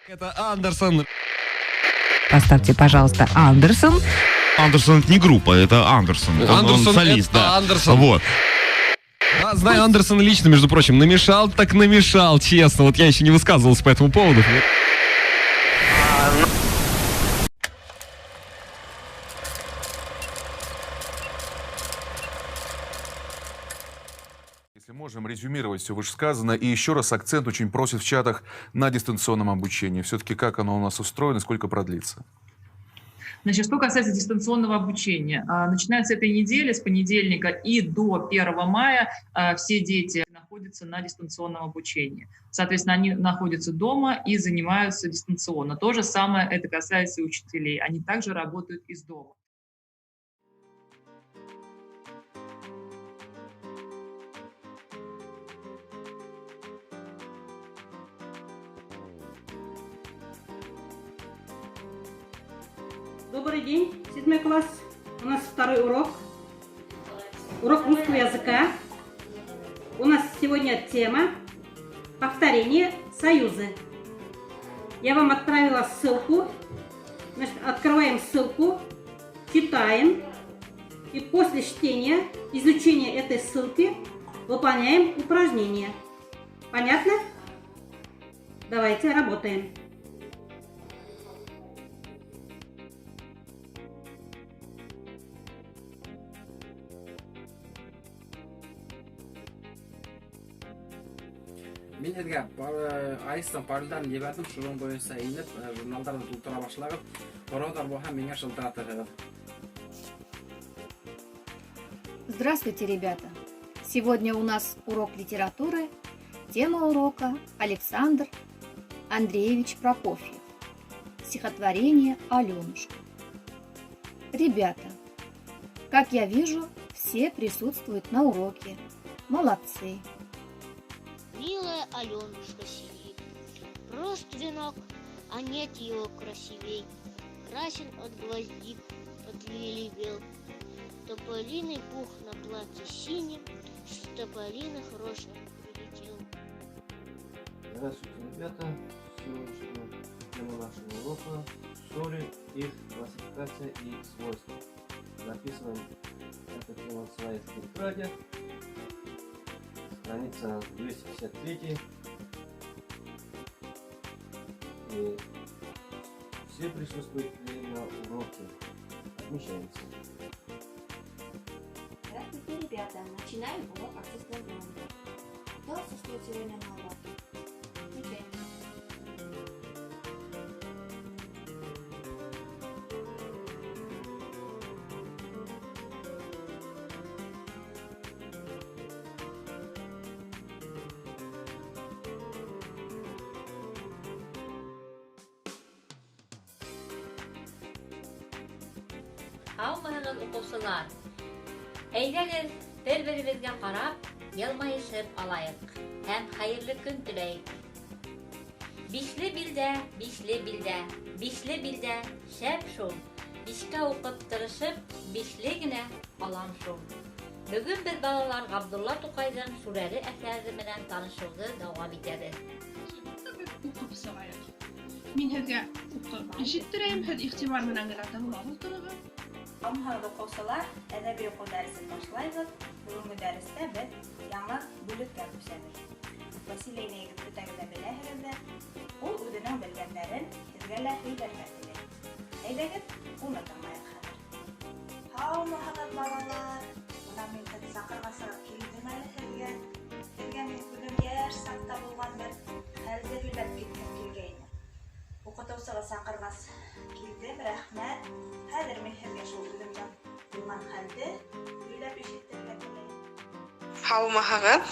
Это Андерсон. Поставьте, пожалуйста, Андерсон. Андерсон это не группа, это Андерсон. Андерсон он солист, это да. Андерсон. Вот. Да, знаю Андерсона лично, между прочим. Намешал, так намешал, честно. Вот я еще не высказывался по этому поводу. Если можем резюмировать все вышесказанное, и еще раз акцент очень просит в чатах на дистанционном обучении. Все-таки как оно у нас устроено, сколько продлится? Значит, что касается дистанционного обучения, начиная с этой недели, с понедельника и до 1 мая все дети находятся на дистанционном обучении. Соответственно, они находятся дома и занимаются дистанционно. То же самое это касается и учителей. Они также работают из дома. Добрый день, 7 класс. У нас второй урок. Урок русского языка. У нас сегодня тема повторение союза. Я вам отправила ссылку. Значит, открываем ссылку, читаем. И после чтения, изучения этой ссылки выполняем упражнения. Понятно? Давайте работаем. Мен сізге айыстан парылдан ебәдім, шұрын бойынса еніп, журналдарын тұлтыра башлағып, қораудар болға менге жылдыратыр. Здравствуйте, ребята! Сегодня у нас урок литературы. Тема урока Александр Андреевич Прокофьев. Стихотворение «Аленушка». Ребята, как я вижу, все присутствуют на уроке. Молодцы! Милая Аленушка сидит, рост венок, а нет его красивей. Красен от гвоздик, от лилий бел. Тополиный пух на платье синим, с тополиных рожек прилетел. Здравствуйте, ребята! Сегодняшняя тема нашего урока — соли, их классификация и свойства. Записываем эту тему в своей тетради. Страница 253. И все присутствующие на уроке отмечаемся. Здравствуйте, ребята! Начинаем урок обществознания. Кто отсутствует сегодня на уроке? Отмечаем. Haumağınız okuvçular, eyleriz bir-birimizge qarab, yılmayışıp alayık, hem hayırlı gün dileyik. Bişli bilde, şep şul, bişke okup tırışıp, bişligine alam şul. Bugün biz balalar Abdullah Tukay'dan Sureli eseri bilen tanışıldı, devam ederiz. Okuyup sağayık. Min hezge okuyup işittireyim, hez ihtibar bilen gelerde bulalım dururuz. Amharda qo'shilar adabiy o'quv darsini boshlaymiz. Bugungi darsda biz yangi bo'lib gapiramiz. Vasila nega o'tagida bilahirinda u o'zining bilganlarini sizga so'zlashadi. Aydagit uni tanlaylik hozir. Hamma bolalar, ularning taqdirmasa keldilar sizga. Sizga men bugun yer saqta bo'lgan bir hozirlab ketgan kelgan. O'qituvchiga chaqirmas keldi, rahmat. Hozir men sizga shu o'zimdan bilgan holda o'ylab eshittirgan. Haumahag'at.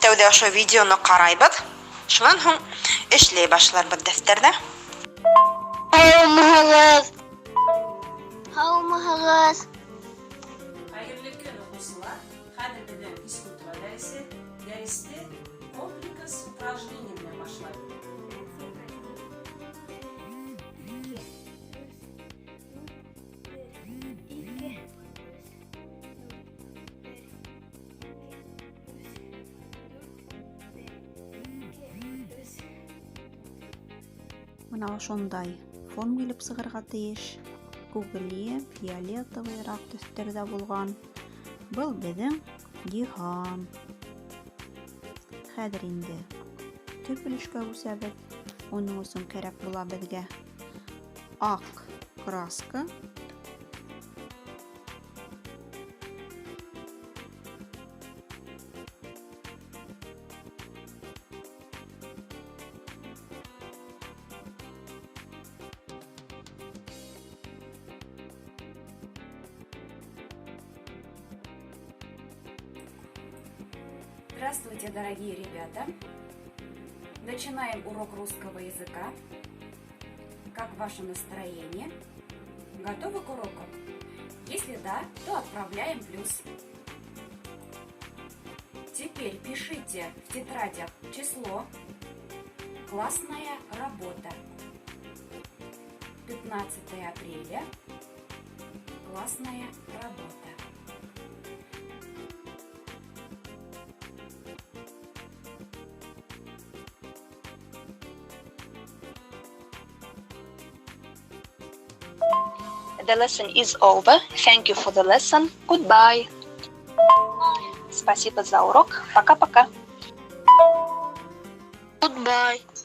Tavda shu videoni qaraymiz. Shundan so'ng ishlay boshlaymiz daftarda. Haumağınız. Hayırlı gün o'quvchilar. Hadi bilan fizkultura darsi, darsda kompleks упражнений bilan boshlaymiz. мына ошондай форма килип сыгырга тийиш. Күгүле, фиолетовыйраак төстөрдө булган. Бул биздин Дихан. Хәзер инде төпөлүшкө үсәбез. Оның өчен керек була безгә ак краска, Здравствуйте, дорогие ребята! Начинаем урок русского языка. Как ваше настроение? Готовы к уроку? Если да, то отправляем плюс. Теперь пишите в тетрадях число, классная работа. 15 апреля, классная работа. The lesson is over. Thank you for the lesson. Goodbye. Спасибо за урок. Пока-пока. Goodbye.